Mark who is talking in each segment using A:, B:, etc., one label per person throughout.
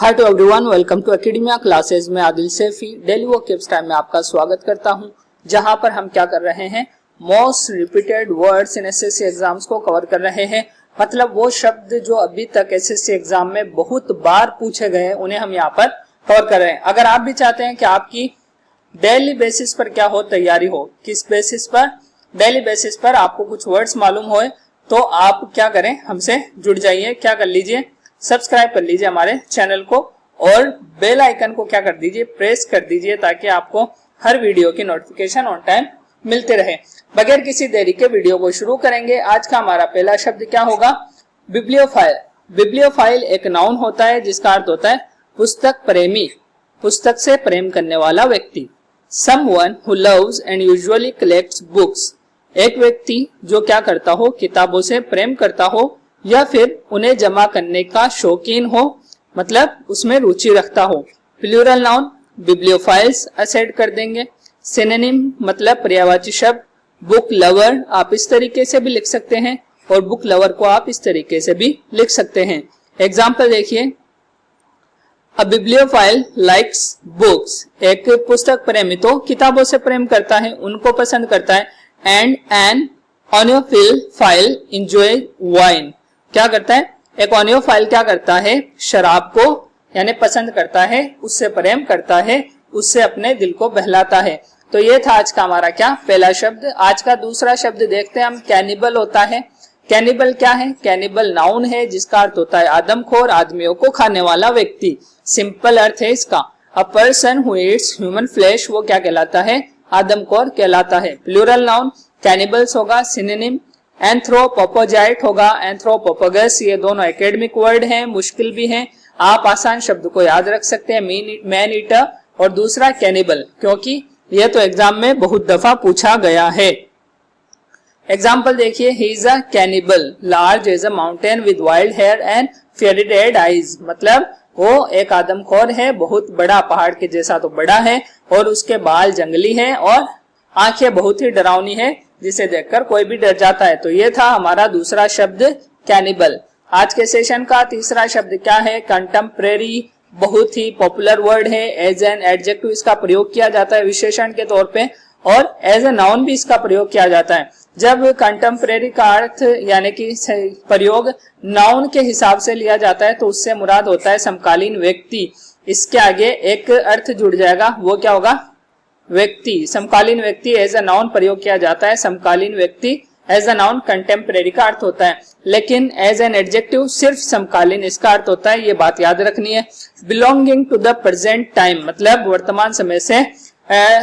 A: Hi to everyone, welcome to academia classes में Adil Saifi daily work tips time में आपका स्वागत करता हूं, जहां पर हम क्या कर रहे हैं, most repeated words in SSC exams को कवर कर रहे हैं। मतलब वो शब्द जो अभी तक एसएससी एग्जाम में बहुत बार पूछे गए हैं, उन्हें हम यहाँ पर कवर कर रहे हैं। अगर आप भी चाहते हैं कि आपकी डेली बेसिस पर क्या हो, तैयारी हो, किस बेसिस पर, डेली बेसिस पर आपको कुछ वर्ड्स मालूम हो, तो आप क्या करें, हमसे जुड़ जाइए। क्या कर लीजिए, सब्सक्राइब कर लीजिए हमारे चैनल को और बेल आइकन को क्या कर दीजिए, प्रेस कर दीजिए, ताकि आपको हर वीडियो की नोटिफिकेशन ऑन टाइम मिलते रहे। बगैर किसी देरी के वीडियो को शुरू करेंगे। आज का हमारा पहला शब्द क्या होगा, बिब्लियोफाइल। बिब्लियोफाइल एक नाउन होता है जिसका अर्थ होता है पुस्तक प्रेमी, पुस्तक से प्रेम करने वाला व्यक्ति। Someone who loves and usually collects books, एक व्यक्ति जो क्या करता हो, किताबों से प्रेम करता हो या फिर उन्हें जमा करने का शौकीन हो, मतलब उसमें रुचि रखता हो। प्लूरल नाउन बिब्लियोफाइल्स असेड कर देंगे। सिनोनिम मतलब पर्यायवाची शब्द बुक लवर, आप इस तरीके से भी लिख सकते हैं और बुक लवर को आप इस तरीके से भी लिख सकते हैं। एग्जाम्पल देखिए, अ बिब्लियोफाइल लाइक्स बुक्स, एक पुस्तक प्रेमी तो किताबों से प्रेम करता है, उनको पसंद करता है। एंड एन ऑनियोफाइल एंजॉय वाइन, क्या करता है, एक ऑनियोफाइल क्या करता है, शराब को यानी पसंद करता है, उससे प्रेम करता है, उससे अपने दिल को बहलाता है। तो ये था आज का हमारा क्या पहला शब्द। आज का दूसरा शब्द देखते हैं हम, कैनिबल होता है। कैनिबल क्या है, कैनिबल नाउन है जिसका अर्थ होता है आदमखोर, आदमियों को खाने वाला व्यक्ति। सिंपल अर्थ है इसका, अ person who Yeats human flesh, वो क्या कहलाता है, आदमखोर कहलाता है। प्लूरल नाउन कैनिबल्स होगा। सिनोनिम एंथ्रोपोफेजाइट होगा, एंथ्रोपोफेगस, ये दोनों एकेडमिक वर्ड हैं, मुश्किल भी हैं। आप आसान शब्द को याद रख सकते हैं, मैन ईटर और दूसरा कैनिबल, क्योंकि यह तो एग्जाम में बहुत दफा पूछा गया है। एग्जाम्पल देखिए, he is a cannibal, large as a mountain with wild hair and fiery red eyes, मतलब वो एक आदमखोर है, बहुत बड़ा, पहाड़ के जैसा तो बड़ा है और उसके बाल जंगली है और आंखें बहुत ही डरावनी है, जिसे देखकर कोई भी डर जाता है। तो ये था हमारा दूसरा शब्द कैनिबल। आज के सेशन का तीसरा शब्द क्या है, कंटेम्परेरी, बहुत ही पॉपुलर वर्ड है। एज एन एडजेक्टिव इसका प्रयोग किया जाता है विशेषण के तौर पे, और एज ए नाउन भी इसका प्रयोग किया जाता है। जब कंटेम्परेरी का अर्थ यानी कि प्रयोग नाउन के हिसाब से लिया जाता है तो उससे मुराद होता है समकालीन व्यक्ति। इसके आगे एक अर्थ जुड़ जाएगा, वो क्या होगा, व्यक्ति। समकालीन व्यक्ति एज अ नाउन प्रयोग किया जाता है, समकालीन व्यक्ति एज अ नाउन कंटेम्परेरी का अर्थ होता है, लेकिन एज एन एडजेक्टिव सिर्फ समकालीन इसका अर्थ होता है, ये बात याद रखनी है। Belonging to the present time, मतलब वर्तमान समय से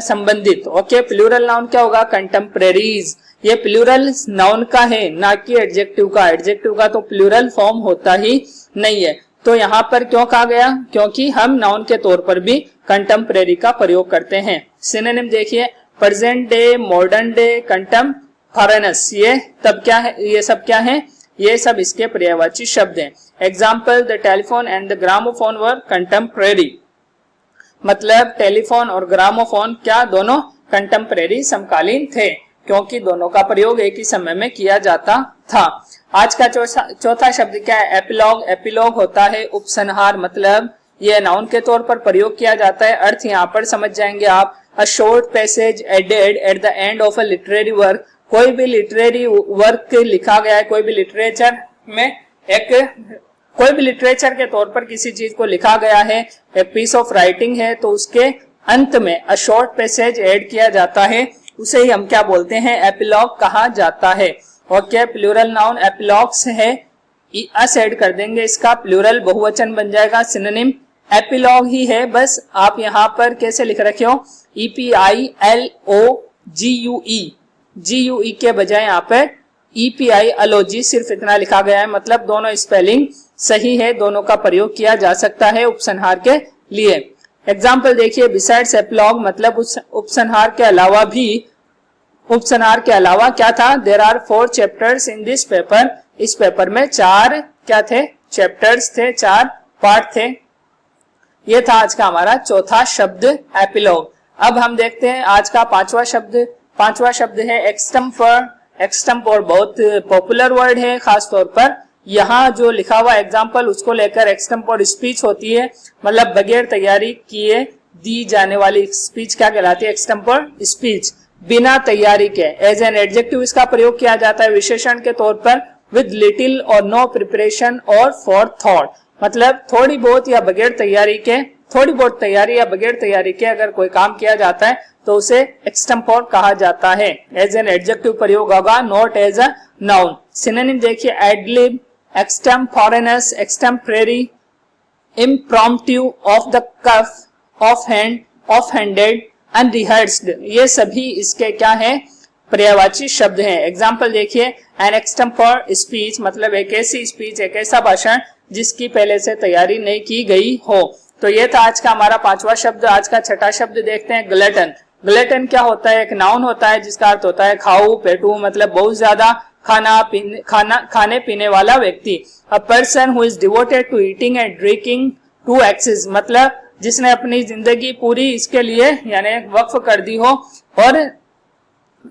A: संबंधित। ओके, प्लूरल नाउन क्या होगा, कंटेम्परेरीज, ये प्लूरल नाउन का है, ना कि एडजेक्टिव का। एडजेक्टिव का तो प्लूरल फॉर्म होता ही नहीं है। तो यहाँ पर क्यों कहा गया, क्योंकि हम नाउन के तौर पर भी कंटेम्परेरी का प्रयोग करते हैं। सिनोनिम देखिए, प्रेजेंट डे, मॉडर्न डे, कंटेम्परेनस, ये तब क्या है, ये सब क्या है, ये सब इसके पर्यायवाची शब्द हैं। Example, the telephone and the gramophone were contemporary, मतलब टेलीफोन और ग्रामोफोन क्या, दोनों कंटेम्परेरी, समकालीन थे, क्योंकि दोनों का प्रयोग एक ही समय में किया जाता था। आज का चौथा शब्द क्या है, एपिलॉग। एपिलॉग होता है उपसंहार, मतलब यह नाउन के तौर पर प्रयोग किया जाता है। अर्थ यहाँ पर समझ जाएंगे आप, a short passage added at the end of a literary work, कोई भी लिटरेरी वर्क लिखा गया है, कोई भी लिटरेचर में कोई भी लिटरेचर के तौर पर किसी चीज को लिखा गया है, एक पीस ऑफ राइटिंग है, तो उसके अंत में अ शॉर्ट पैसेज ऐड किया जाता है, उसे ही हम क्या बोलते हैं, एपिलॉग कहा जाता है। ओके, प्लूरल नाउन एपिलॉग्स है, अस ऐड कर देंगे, इसका प्लूरल बहुवचन बन जाएगा। सिनोनिम एपिलॉग ही है, बस आप यहाँ पर कैसे लिख रखे हो, EPILOGUE, GUE के बजाय यहाँ पर EPILOG, सिर्फ इतना लिखा गया है, मतलब दोनों स्पेलिंग सही है, दोनों का प्रयोग किया जा सकता है उपसंहार के लिए। एग्जाम्पल देखिए, बिसाइड्स एपिलॉग, मतलब उपसंहार के अलावा भी, उपसंहार के अलावा क्या था, there are 4 chapters in this paper, इस पेपर में 4 क्या थे, चैप्टर्स थे, 4 पार्ट थे। ये था आज का हमारा चौथा शब्द एपिलॉग। अब हम देखते हैं आज का पांचवा शब्द। पांचवा शब्द है एक्सटेम्पर। एक्सटेम्पर बहुत पॉपुलर वर्ड है, खास तौर पर यहाँ जो लिखा हुआ एग्जाम्पल उसको लेकर एक्सटेम्पोर स्पीच होती है, मतलब बगैर तैयारी किए दी जाने वाली स्पीच क्या कहलाती है? Extempore speech. बिना तैयारी के एज एन एडजेक्टिव इसका प्रयोग किया जाता है विशेषण के तौर पर, विद लिटिल और नो प्रिपरेशन और फॉर थॉट, मतलब थोड़ी बहुत या बगैर तैयारी के, थोड़ी बहुत तैयारी या बगैर तैयारी के अगर कोई काम किया जाता है तो उसे एक्सटेम्पोर कहा जाता है। एज एन एडजेक्टिव प्रयोग होगा, not as a noun. Synonym देखिए, adlib, extemporaneous, extemporary, impromptu, off the cuff, offhand, offhanded, unrehearsed, ये सभी इसके क्या है? पर्यायवाची शब्द हैं। एग्जाम्पल देखिए, एन एक्सटेम्पोर स्पीच मतलब एक ऐसी स्पीच, एक ऐसा भाषण जिसकी पहले से तैयारी नहीं की गई हो। तो ये था आज का हमारा 5वां शब्द। आज का 6ठा शब्द देखते हैं, ग्लटन। ग्लटन क्या होता है? एक नाउन होता है जिसका अर्थ होता है खाऊ, पेटू, मतलब बहुत ज्यादा खाने पीने वाला व्यक्ति। A person who is devoted to eating and drinking to excess, मतलब जिसने अपनी जिंदगी पूरी इसके लिए यानी वक्फ कर दी हो और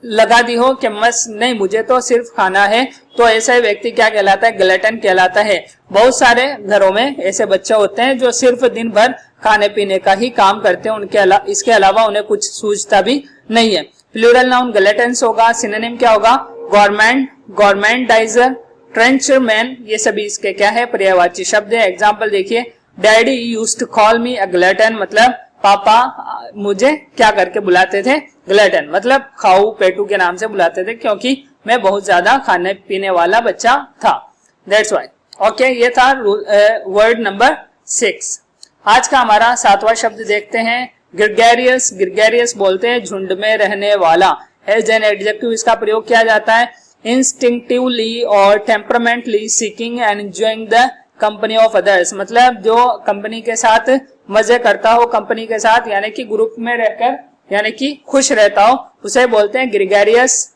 A: लगा दी हो कि बस नहीं, मुझे तो सिर्फ खाना है, तो ऐसा व्यक्ति क्या कहलाता है? ग्लटन कहलाता है। बहुत सारे घरों में ऐसे बच्चे होते हैं जो सिर्फ दिन भर खाने पीने का ही काम करते हैं, इसके अलावा उन्हें कुछ सूझता भी नहीं है। प्लूरल नाउन ग्लटन्स होगा। सिनोनिम क्या होगा? गवर्नमेंट, गवर्नमेंटाइजर, ट्रेंचरमैन, ये सभी इसके क्या है? पर्यायवाची शब्द है। एग्जाम्पल देखिए, daddy used to call me a glutton, मतलब पापा मुझे क्या करके बुलाते थे? ग्लटन, मतलब खाऊ पेटू के नाम से बुलाते थे क्योंकि मैं बहुत ज्यादा खाने पीने वाला बच्चा था। That's why. ओके, ये था वर्ड नंबर 6। आज का हमारा 7वां शब्द देखते हैं, ग्रेगरियस। ग्रेगरियस बोलते हैं झुंड में रहने वाला। एज एन एडजेक्टिव इसका प्रयोग किया जाता है, इंस्टिंक्टिवली और temperamentally seeking and enjoying the company of others, मतलब जो कंपनी के साथ मजे करता हो, कंपनी के साथ यानी कि ग्रुप में रहकर यानी कि खुश रहता हो, उसे बोलते हैं ग्रेगरियस।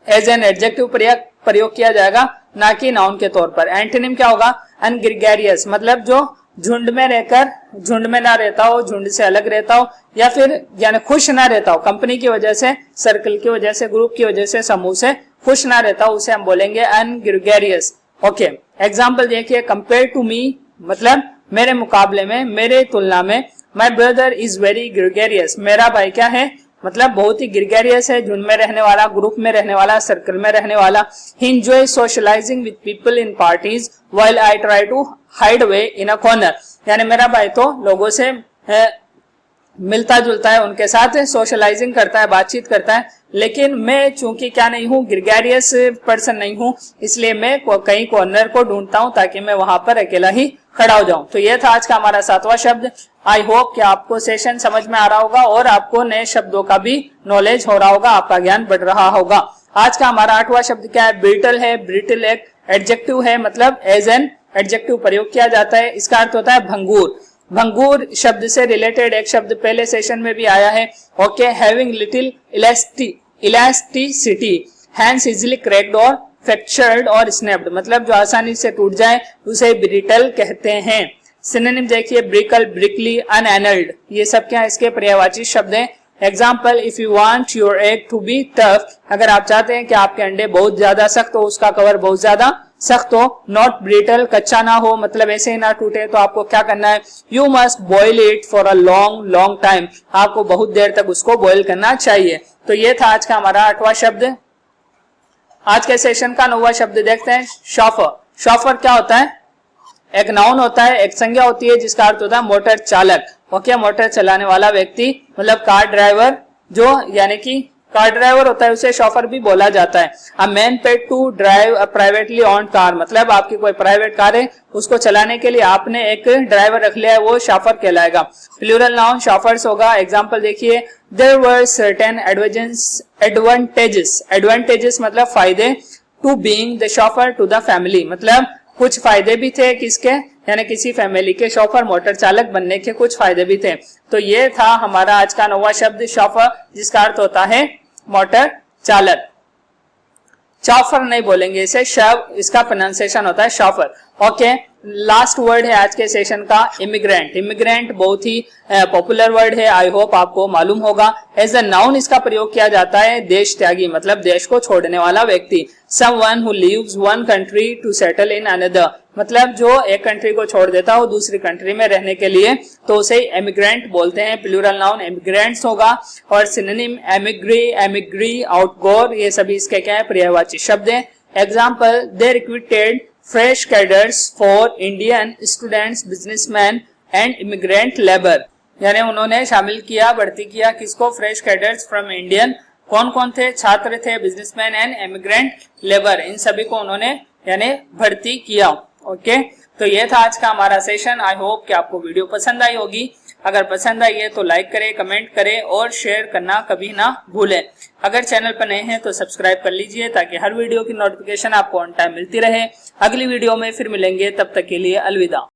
A: एज एन एडजेक्टिव प्रयोग किया जाएगा, ना कि नाउन के तौर पर। एंटोनिम क्या होगा? अनग्रेगरियस, मतलब जो झुंड में रहकर झुंड में ना रहता हो, झुंड से अलग रहता हो, या फिर यानी खुश ना रहता हो, कंपनी की वजह से, सर्कल की वजह से, ग्रुप की वजह से, समूह से खुश ना रहता हो, उसे हम बोलेंगे अनग्रेगरियस। ओके, एग्जाम्पल देखिए, कंपेयर टू मी मतलब मेरे मुकाबले में, मेरे तुलना में, my brother is very gregarious, मेरा भाई क्या है? मतलब बहुत ही ग्रेगरियस है, झुंड में रहने वाला, ग्रुप में रहने वाला, सर्कल में रहने वाला। He enjoy socialising with people in parties while I try to hide away in a corner, यानी मेरा भाई तो लोगों से मिलता जुलता है, उनके साथ सोशलाइजिंग करता है, बातचीत करता है, लेकिन मैं चूंकि क्या नहीं हूँ? ग्रेगरियस पर्सन नहीं हूँ, इसलिए मैं कहीं कॉर्नर को ढूंढता हूँ ताकि मैं वहां पर अकेला ही खड़ा हो जाऊं। तो ये था आज का हमारा 7वां शब्द। आई होप कि आपको सेशन समझ में आ रहा होगा और आपको नए शब्दों का भी नॉलेज हो रहा होगा, आपका ज्ञान बढ़ रहा होगा। आज का हमारा 8वां शब्द क्या है? ब्रिटल है। ब्रिटल एक एडजेक्टिव है, मतलब एज एन एडजेक्टिव प्रयोग किया जाता है। इसका अर्थ होता है भंगूर। भंगूर शब्द से रिलेटेड एक शब्द पहले सेशन में भी आया है। Okay, having little elasticity, hands easily cracked और फ्रैक्चर्ड और स्नैप्ड, मतलब जो आसानी से टूट जाए उसे ब्रिटल कहते हैं। सिनोनिम देखिए, ब्रिकल, ब्रिकली, अनएनल्ड, ये सब क्या इसके पर्यायवाची शब्द हैं। Example, if you want your egg to be tough, अगर आप चाहते हैं कि आपके अंडे बहुत ज्यादा सख्त हो, उसका कवर बहुत ज्यादा सख्त हो, नॉट ब्रिटल, कच्चा ना हो, मतलब ऐसे ही ना टूटे, तो आपको क्या करना है? You must boil it for a long long time, आपको बहुत देर तक उसको बॉइल करना चाहिए। तो ये था आज का हमारा 8वां शब्द। आज के सेशन का 9वां शब्द देखते हैं, शॉफर। शॉफर क्या होता है? एक नाउन होता है, एक संज्ञा होती है जिसका अर्थ होता है मोटर चालक। ओके, मोटर चलाने वाला व्यक्ति, मतलब कार ड्राइवर, जो यानी कि कार ड्राइवर होता है उसे शॉफर भी बोला जाता है। A man paid to drive a privately owned car, मतलब आपकी कोई प्राइवेट कार है, उसको चलाने के लिए आपने एक ड्राइवर रख लिया है, वो शॉफर कहलाएगा। प्लूरल नाउन शॉफर्स होगा। एग्जांपल देखिए, there were certain advantages, advantages मतलब फायदे, to being the chauffeur to the family, मतलब कुछ फायदे भी थे किसके, यानी किसी फैमिली के शॉफर, मोटर चालक बनने के कुछ फायदे भी थे। तो ये था हमारा आज का 9वां शब्द, शॉफर, जिसका अर्थ होता है मोटर चालक। चॉफर नहीं बोलेंगे इसे, शव, इसका प्रोनाउंसिएशन होता है शॉफर। ओके, लास्ट वर्ड है आज के सेशन का इमिग्रेंट। इमिग्रेंट बहुत ही पॉपुलर वर्ड है, आई होप आपको मालूम होगा। एज अ नाउन इसका प्रयोग किया जाता है देश त्यागी, मतलब देश को छोड़ने वाला व्यक्ति। Someone who leaves one country to settle in another, मतलब जो एक कंट्री को छोड़ देता हो दूसरी कंट्री में रहने के लिए, तो उसे एमिग्रेंट बोलते हैं। प्लूरल नाउन एमिग्रेंट्स होगा। और सिनोनिम एमिग्री, एमिग्री, आउटगोर, ये सभी इसके क्या है, पर्यायवाची शब्द है। Example, they recruited fresh cadres for Indian students, businessmen and immigrant labor, यानी उन्होंने शामिल किया, भर्ती किया किसको, फ्रेश कैडर्स फ्रॉम इंडियन, कौन कौन थे, छात्र थे, बिजनेसमैन एंड इमिग्रेंट लेबर, इन सभी को उन्होंने यानी भर्ती किया। ओके, तो ये था आज का हमारा सेशन। आई होप कि आपको वीडियो पसंद आई होगी। अगर पसंद आई है तो लाइक करें, कमेंट करें और शेयर करना कभी ना भूलें। अगर चैनल पर नए हैं तो सब्सक्राइब कर लीजिए ताकि हर वीडियो की नोटिफिकेशन आपको ऑन टाइम मिलती रहे। अगली वीडियो में फिर मिलेंगे, तब तक के लिए अलविदा।